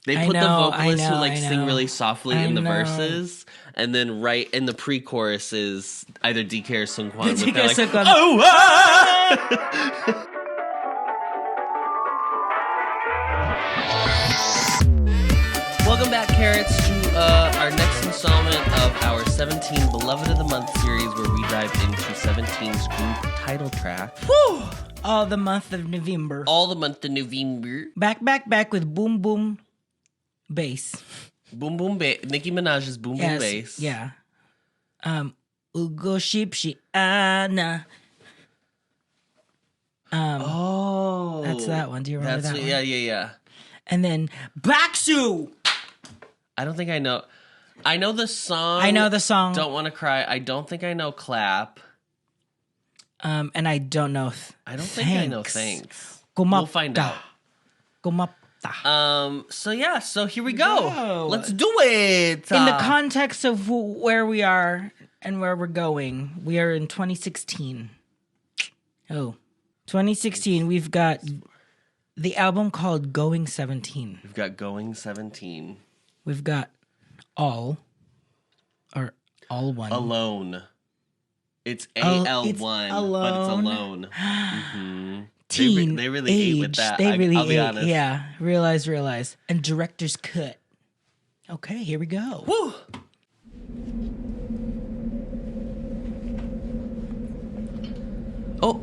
They I put the know, vocalists who I like sing know. really softly I in the know. verses, and then right in the pre-chorus is either DK or Sungkwan. with DK their, like, Sungkwan. oh, ah! Welcome back, Carrots, to our next installment of our 17 Beloved of the Month series, where we dive into 17's group title track. Whew! All the month of November. All the month of November. Back with Boom Boom Bass. Boom Boom Bass. Nicki Minaj's Boom Boom Bass. Yeah. Ugo Shipshi Anna. Oh. That's that one. Do you remember that one? Yeah. And then Baksu. I don't think I know. I know the song. I know the song. Don't Want to Cry. I don't think I know Clap. And I don't know. I don't think I know Thanks. Gumapta. We'll find out. Gumapta. So here we go. Go. Let's do it. In the context of where we are and where we're going, we are in 2016. Oh, 2016. We've got the album called Going 17. We've got Going 17. We've got All One. Alone. It's Oh, AL1, it's but it's Alone. alone. Mm-hmm. Teen They really age. ate with that. They really I'll be ate. honest. Yeah. Realize. And director's cut. Okay, here we go. Woo! Oh,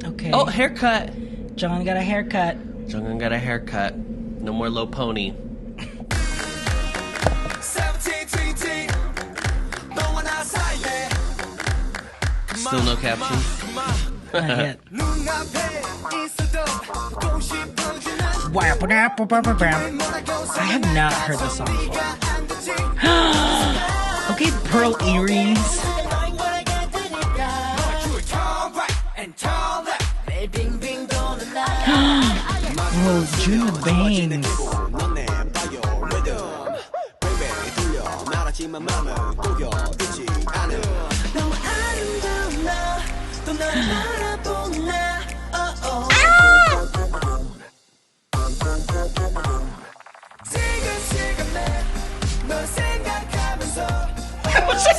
Okay. oh, haircut. John got a haircut. Jungkook got a haircut. No more low pony. Still no captions. Not yet. I have not heard this song before. Okay, pearl earrings. Oh, Juno Bangs.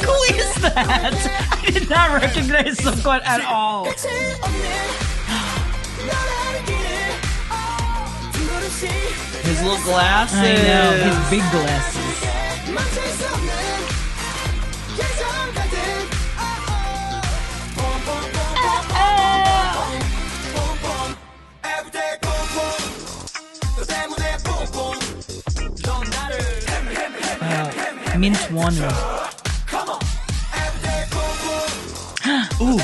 Who is that? I did not recognize Sungkwan at all. His little glasses. I know, his big glasses. Mint Wanu. Ooh.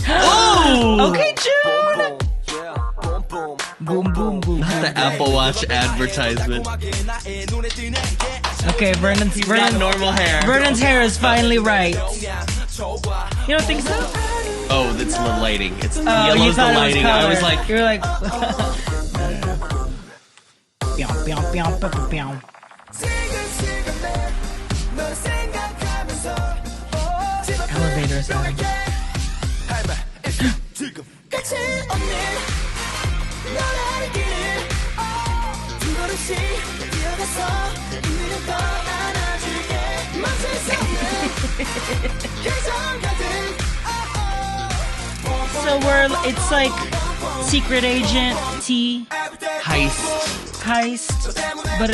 Ooh! Okay, June. Boom, boom, boom. Not the Apple Watch advertisement. Okay, He's got normal hair. Vernon's hair is finally right. You don't think so? Oh, that's the lighting. It's Oh, you yellow's the thought it was lighting. color. I was like, you were like. Pew, pew, pew, pew, pew. Elevator sound. So it's like Secret Agent T heist, but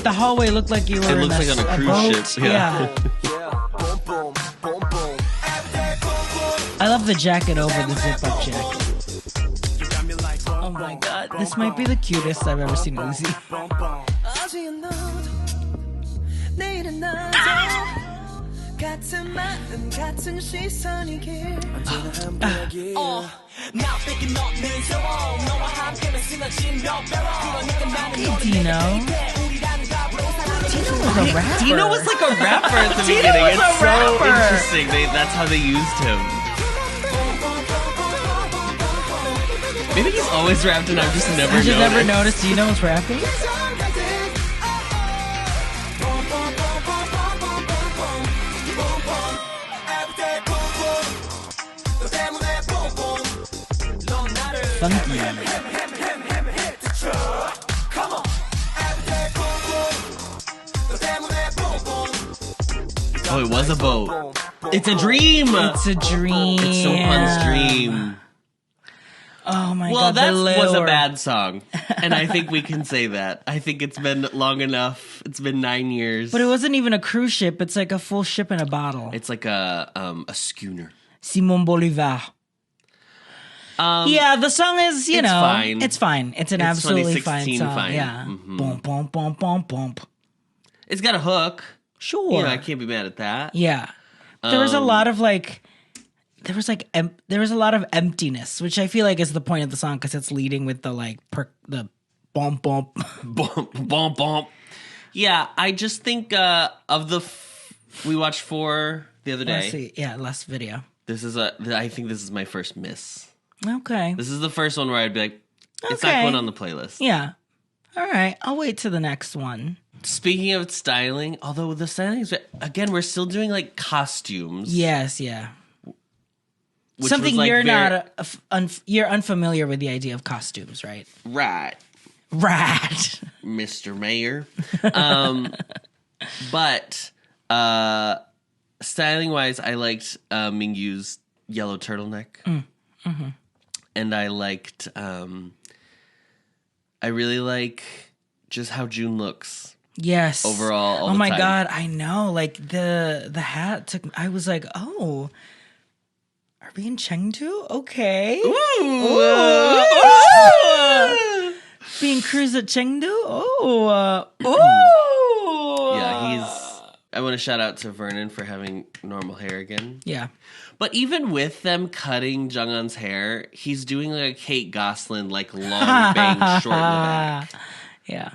the hallway looked like you were. It looks like on a cruise boat. ship. Yeah. I love the jacket over the zip-up jacket. Oh my god, this might be the cutest I've ever seen Uzi. Dino. Dino was a rapper. Dino was like a rapper at the Dino beginning. was It's a so rapper. interesting. That's how they used him. Maybe he's always rapped and I've just never I just noticed. never noticed Dino was rapping. Funky. Oh, it was a boat. It's a dream. It's a dream. It's Sungkwan's dream. Oh my Well, god. that the was a lure. bad song, and I think we can say that. I think it's been long enough. It's been 9 years. But it wasn't even a cruise ship. It's like a full ship in a bottle. It's like a schooner. Simon Bolivar. Yeah, the song is, you it's know, fine. it's fine. It's an It's absolutely fine 2016 song. fine. Yeah. Mhm. Bump, bump, bump, bump, bump. It's got a hook. Sure. You know, I can't be mad at that. Yeah. There was a lot of like, there was a lot of emptiness, which I feel like is the point of the song because it's leading with the like the bump bump. Bump, bump, bump. Yeah, I just think of the. We watched 4 the other Let's day. see. Yeah, last video. I think this is my first miss. Okay. This is the first one where I'd be like, it's not Okay. going on the playlist. Yeah. All right. I'll wait to the next one. Speaking of styling, although the styling is, again, we're still doing like costumes. Yes. Yeah. which Something was, like, you're very- not. You're unfamiliar with the idea of costumes, right? Right, Right. Mr. Mayor. But styling wise, I liked Mingyu's yellow turtleneck. And I liked, I really like just how June looks. Yes. Overall, all oh the my time. god, I know. Like the hat took. I was like, oh, are we in Chengdu? Okay. Being cruised at Chengdu. Oh. Yeah, I want to shout out to Vernon for having normal hair again. Yeah. But even with them cutting Jung-un's hair, he's doing like a Kate Gosselin, like long bang short in the back. Yeah.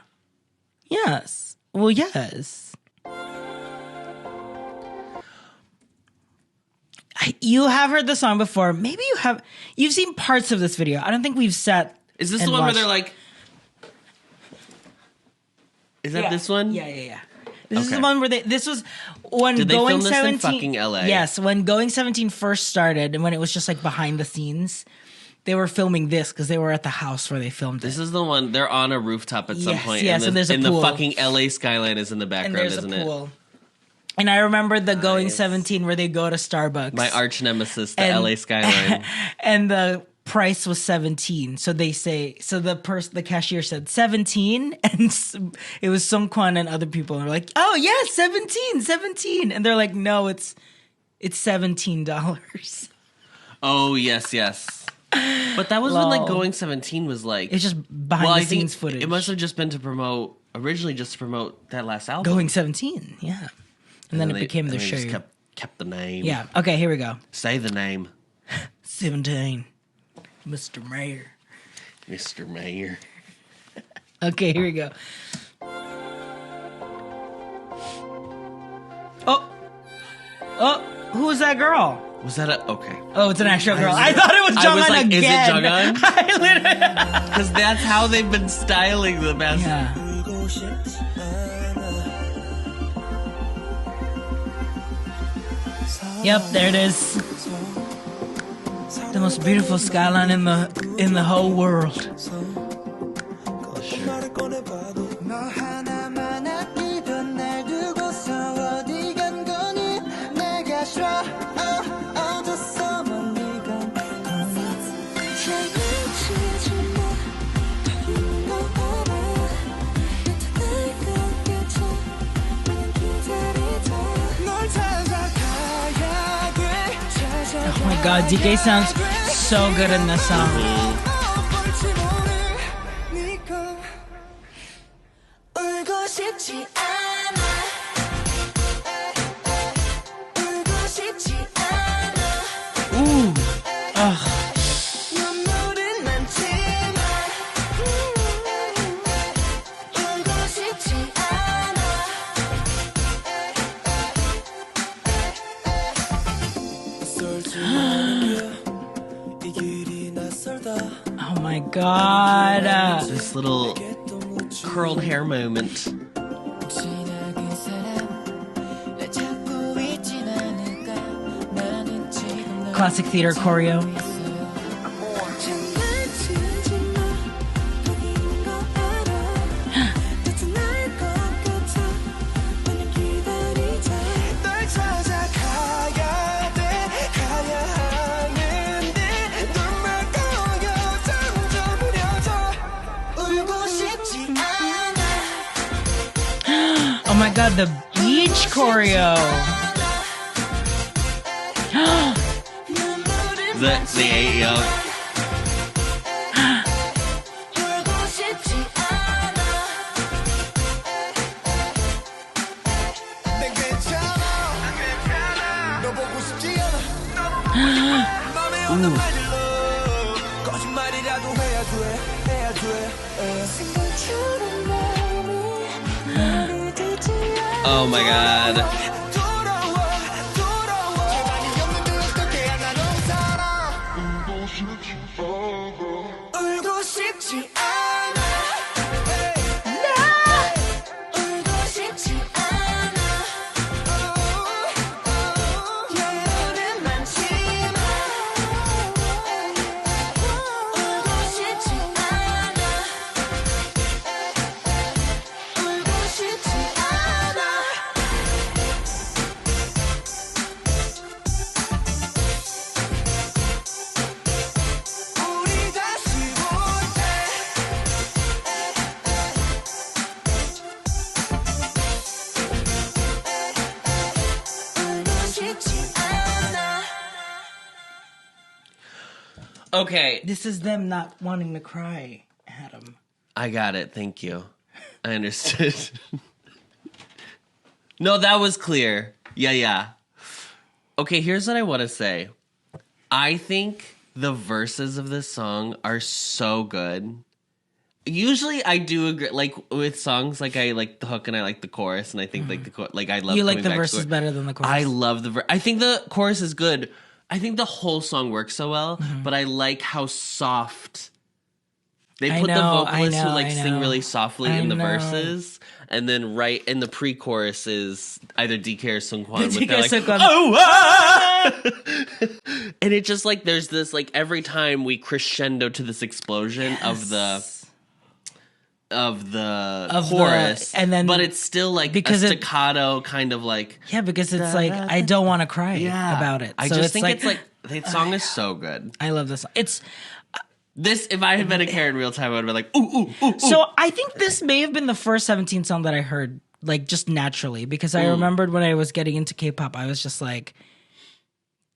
Yes. Well, yes. You have heard the song before. Maybe you've seen parts of this video. I don't think we've sat. Is this and the one where watched- they're like? Is that this one? Yeah. This is Okay. the one where this was when Did they Going film this in 17 fucking LA? Yes, when Going 17 first started and when it was just like behind the scenes, they were filming this because they were at the house where they filmed This it. is the one. They're on a rooftop at some Yes, point. yes, and there's a and pool. the fucking LA skyline is in the And background, there's isn't a it? pool. And I remember the Going Nice. 17 where they go to Starbucks. My arch nemesis, the And- LA skyline. And the price was 17. So they say, so the cashier said 17, and it was Sungkwan and other people. And they're like, oh yeah, 17. And they're like, no, it's $17. Oh yes. But that was when like Going 17 was like. It's just behind I the think scenes footage. It must have just been to promote that last album. Going 17, yeah. And then it became their they show. just kept the name. Yeah. Okay, here we go. Say the name, 17. Mr. Mayor. Mr. Mayor. Okay, here we go. Oh, who was that girl? Was that a okay? Oh, it's an actual girl. I thought it was I was Jung-un like, is it again. Jung-un? I literally. Because that's how they've been styling the best. Yeah. Yep, there it is. The most beautiful skyline in the whole world. Oh my god, DK sounds so good in this song. Ooh. Ugh. Oh my god. This little curled hair moment. Classic theater choreo. Oh my god, the beach choreo. The AEO. Oh my god. Okay. This is them not wanting to cry, Adam. I got it. Thank you. I understood. No, that was clear. Yeah. Okay, here's what I want to say. I think the verses of this song are so good. Usually I do agree, like with songs, like I like the hook and I like the chorus, and I think like I love. You like coming the back to verses it. better than the chorus. I love the I think the chorus is good. I think the whole song works so well, but I like how soft they put the vocalists who like sing really softly in the verses, and then right in the pre-chorus is either DK or Seungkwan with their like, oh, ah! And it just like there's this like every time we crescendo to this explosion of the chorus, and then but it's still like because a staccato kind of like because it's like I don't want to cry about it. I so just it's think like, it's like the song is so good. I love this song. It's This, if I had been a Karen in real time, I would have been like, ooh, ooh, ooh. so I think this may have been the first 17 song that I heard like just naturally, because I remembered when I was getting into K-pop, I was just like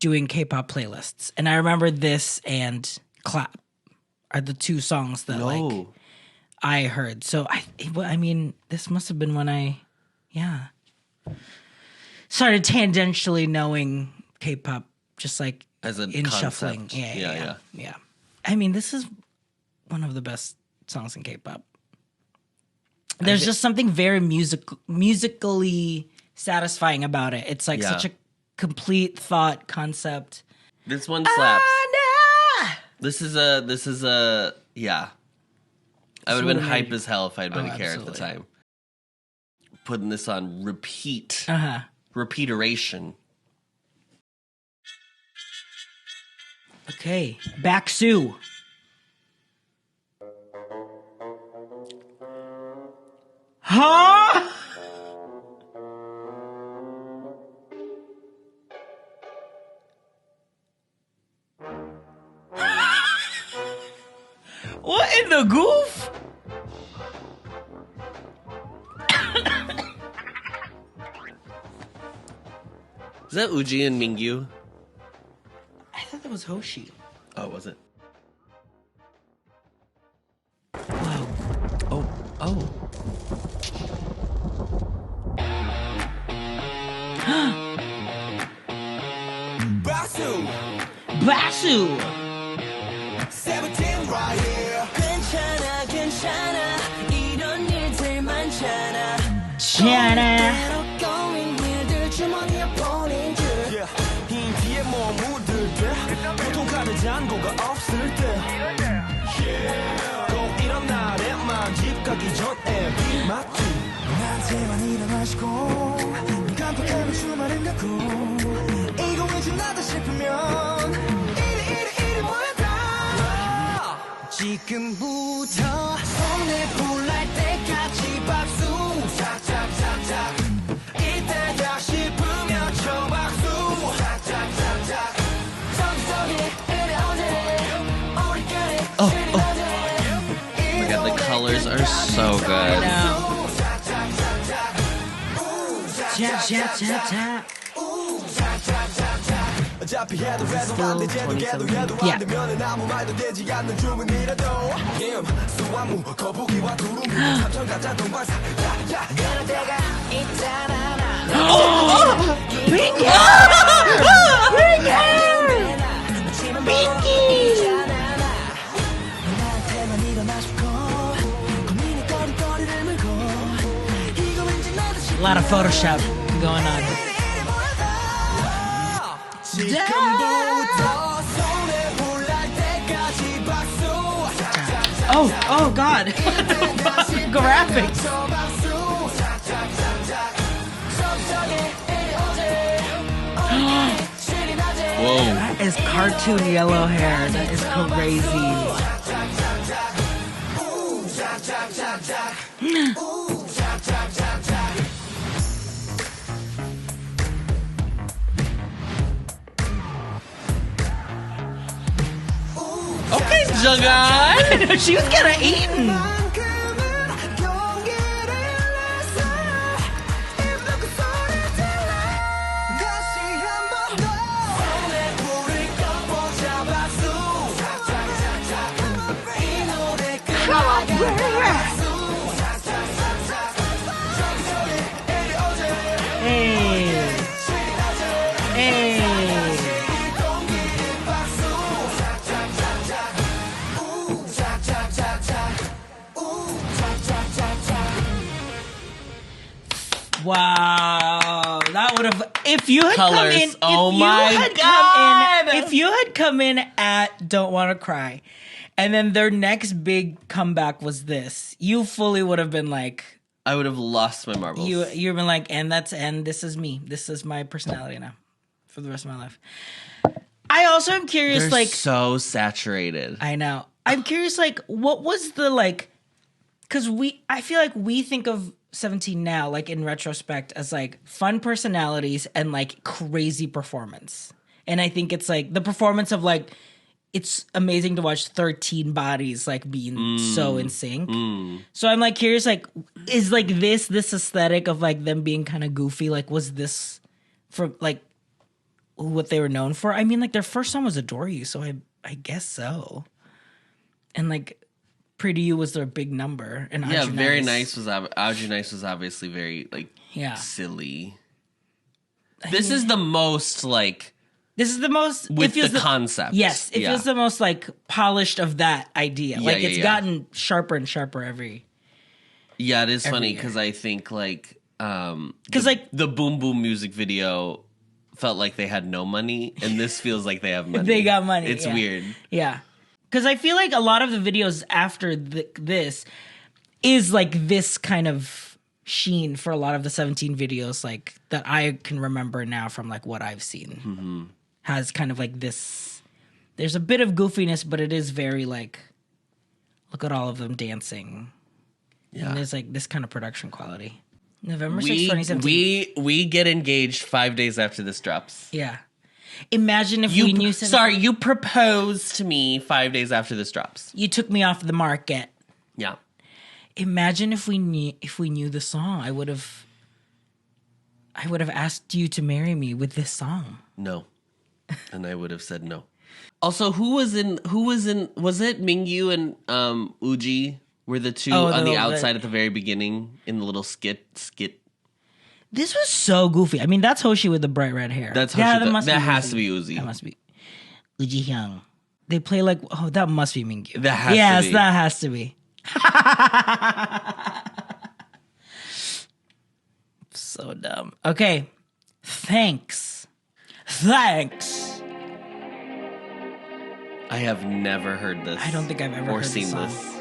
doing K-pop playlists, and I remember this and Clap are the two songs that like I heard. So I mean, this must have been when I started tangentially knowing K-pop, just like as an in concept. shuffling. Yeah. I mean, this is one of the best songs in K-pop. There's just something very musically satisfying about it. It's like such a complete thought concept. This one slaps. This is a I would have been hype as hell if I had been a Karen at the time. Putting this on repeat. Repeateration. Okay, Baksu. Huh? What in the goof? Is that Uji and Mingyu? I thought that was Hoshi. Oh, was it? Wow. Oh. Basu. 17 right here. 괜찮아 괜찮아 이런 일들 많잖아. Shana. going 일들 주머니에 보낸 줄. 흰 뒤에 뭐 묻을 때 보통 카드 잔고가 없을 때. 꼭 이런 날에만 집 가기 전에 비 맞지. 나한테만 일어나시고 깜빡하면 주말은 가고 이거 왠지 나다 싶으면 이리 모여다. 지금부터 손에 불날 때까지 박수 착착착착 이때다 싶으면 쳐 박수 착착착착 저기 저기 이래 언제 우리끼리 I got the colors are so good. Tap, tap, tap, tap. Still 2017. Yeah. Oh! Pink hair! Pink hair! Pinky! A lot of Photoshop going on. Oh God. Graphics. Whoa. That is cartoon yellow hair. That is crazy. Okay, Jungkook. She was kind of eaten. Hey. Hey. Wow, that would have if you had Colors. come in. Oh my God. If you had come in at "Don't Want to Cry," and then their next big comeback was this, you fully would have been like, I would have lost my marbles. you've been like, and this is me. This is my personality now for the rest of my life. I also am curious, They're like, so saturated. I know. I'm curious, like, what was the like? Because I feel like we think of 17 now, like in retrospect, as like fun personalities and like crazy performance. And I think it's like the performance of like, it's amazing to watch 13 bodies like being so in sync. So I'm like curious, like, is like this aesthetic of like them being kind of goofy, like was this for like what they were known for? I mean, like their first song was Adore You, so I guess so. And like Pretty You was their big number. And Yeah, Audrey Very Nice. Nice was Audrey Nice was obviously very like silly. This is the most like This is the most with it feels the concept. Yes, it feels the most like polished of that idea. Yeah, like yeah, it's yeah. gotten sharper and sharper every. Yeah, it is funny year. because I think like Because like the Boom Boom music video felt like they had no money, and this feels like they have money. They got money, It's yeah. weird. yeah, because I feel like a lot of the videos after this is like this kind of sheen for a lot of the 17 videos like that I can remember now from like what I've seen has kind of like this. There's a bit of goofiness, but it is very like look at all of them dancing. Yeah. And there's like this kind of production quality. November 6th, 2017. We get engaged 5 days after this drops. Yeah. Imagine if we knew. You proposed to me 5 days after this drops. You took me off the market. Yeah. Imagine if we knew the song. I would have asked you to marry me with this song. No. And I would have said no. Also, who was in was it Mingyu and Uji were the two on the outside at the very beginning in the little skit? This was so goofy. I mean, that's Hoshi with the bright red hair. That's Hoshi. That has Uzi. to be Uzi. That must be Uji Hyung. They play like that must be Mingyu. That has to yes, be. that has to be. So dumb. Okay. Thanks. I have never heard this. I don't think I've ever or heard seen this song. this.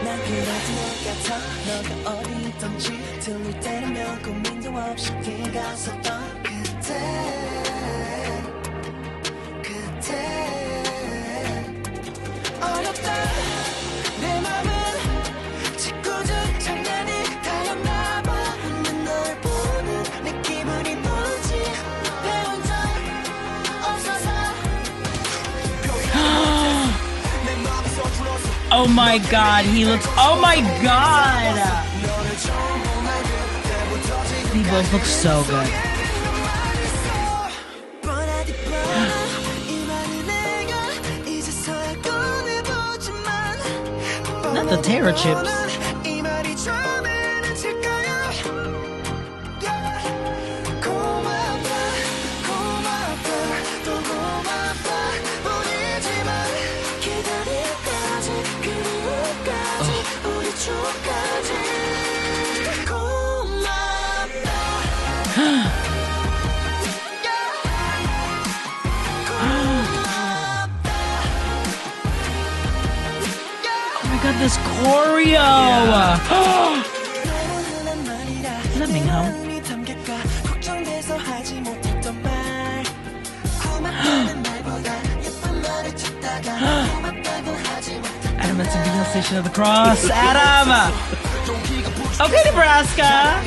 난 그래도 같아 너가 어디 있던지 들릴 때라면 고민도 없이 길 갔었던 그때 어렵다 내 맘은 짓궂은 장난이 다였나봐 웃는 널 보는 내 기분이 뭔지 배운 적 없어서 Oh my god, he looks. Oh my god! They both look so good. Not the Terra chips. God, this choreo! Yeah. Is that Minghao? Adam, it's a Beatles Station of the Cross. Adam! Okay, Nebraska!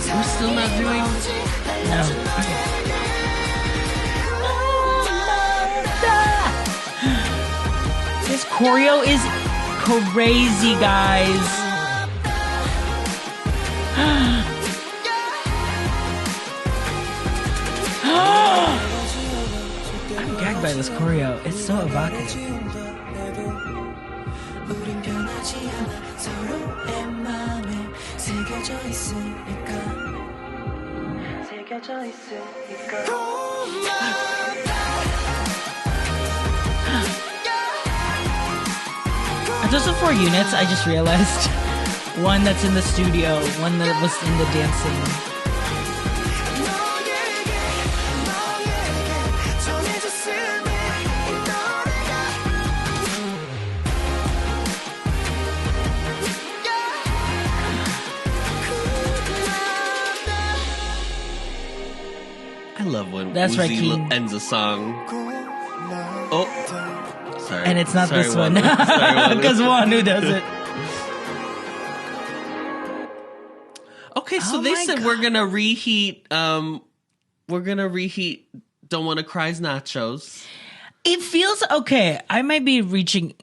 We're still not doing. No. This choreo is crazy, guys. I'm gagged by this choreo. It's so evocative. Those are 4 units, I just realized. One that's in the studio, one that was in the dancing. I love when That's right, Uzi King. ends a song. Oh, sorry. And it's not Sorry, this one. Wanu. Sorry, Wanu. Because Wanu does it. Okay, so Oh they my said God. we're gonna reheat. Don't Want to Cry's nachos. It feels okay. I might be reaching.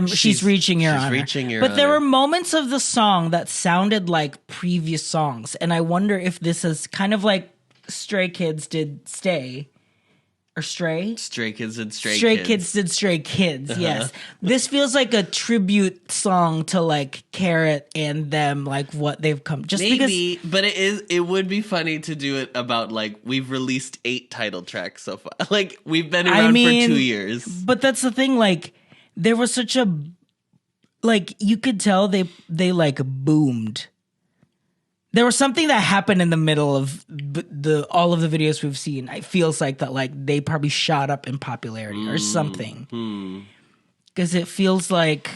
She's reaching your she's honor. reaching your but there honor. were moments of the song that sounded like previous songs, and I wonder if this is kind of like Stray Kids did Stay or Stray. Stray Kids and Stray Kids Kids. did Stray Kids. Yes, this feels like a tribute song to like Carrot and them, like what they've come. Just Maybe, but it would be funny to do it about like we've released 8 title tracks so far. Like we've been around for 2 years. But that's the thing, like there was such a like you could tell they like boomed. There was something that happened in the middle of all of the videos we've seen. It feels like that like they probably shot up in popularity or something. Because it feels like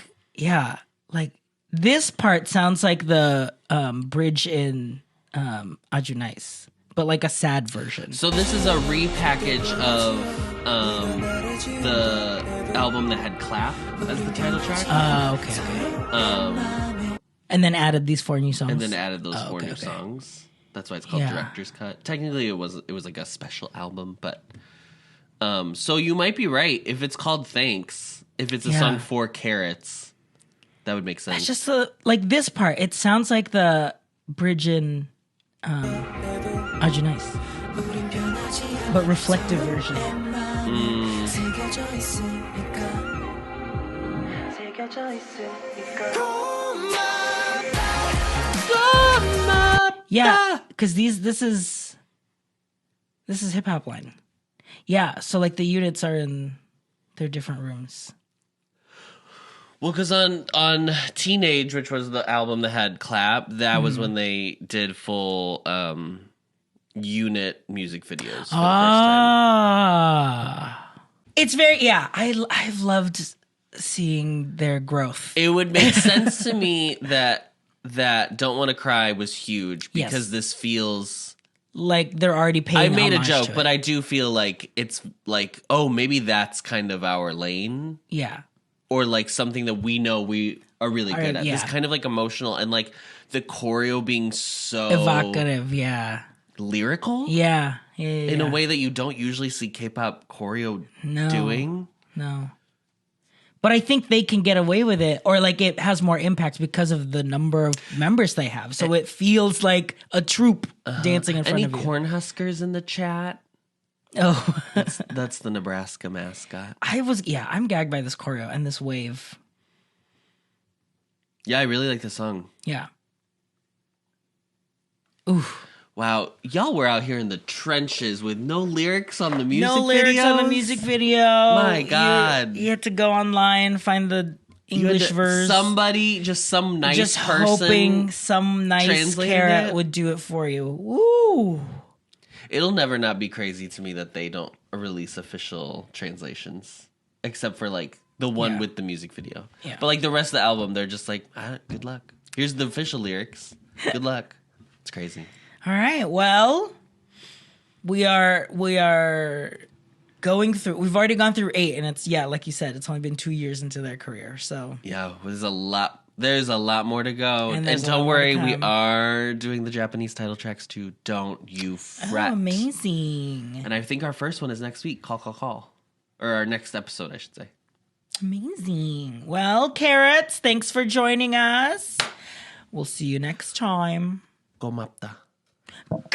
like this part sounds like the bridge in Aju Nice, but like a sad version. So this is a repackage of the album that had Clap as the title track. Okay. And then added these 4 new songs. And then added those 4 new songs. That's why it's called Yeah. Director's Cut. Technically, it was like a special album, but so you might be right. If it's called Thanks, if it's a song for Carrots, that would make sense. It's just like this part. It sounds like the bridge in Aju Nice, but reflective version. Yeah, because this is Hip Hop Line. Yeah, so like the units are in their different rooms. Well, because on Teenage, which was the album that had Clap, that was when they did full unit music videos for the first time. It's very I've loved seeing their growth. It would make sense to me that Don't Want to Cry was huge because this feels like they're already paying. I made a joke, but I do feel like it's like, oh, maybe that's kind of our lane. Yeah. Or like something that we know we are really good at. It's kind of like emotional and like the choreo being so evocative, lyrical. Yeah. In a way that you don't usually see K-pop choreo doing. No. But I think they can get away with it, or like it has more impact because of the number of members they have. So it feels like a troupe dancing in front of you. Any Cornhuskers in the chat? Oh, that's the Nebraska mascot. I'm gagged by this choreo and this wave. Yeah, I really like the song. Yeah. Ooh. Wow, y'all were out here in the trenches with no lyrics on the music video. No lyrics on the music video. My God. You had to go online, find the English verse. Somebody, just some nice just person. Hoping some nice carrot would do it for you. Woo. It'll never not be crazy to me that they don't release official translations. Except for like the one with the music video. Yeah. But like the rest of the album, they're just like, good luck. Here's the official lyrics. Good luck. It's crazy. All right. Well, we are going through. We've already gone through 8, and it's like you said, it's only been 2 years into their career. So yeah, there's a lot more to go. And don't worry, we are doing the Japanese title tracks too. Don't you fret. Oh, amazing! And I think our first one is next week. Call, or our next episode, I should say. Amazing. Well, Carrots, thanks for joining us. We'll see you next time. Gomapta. Gamada.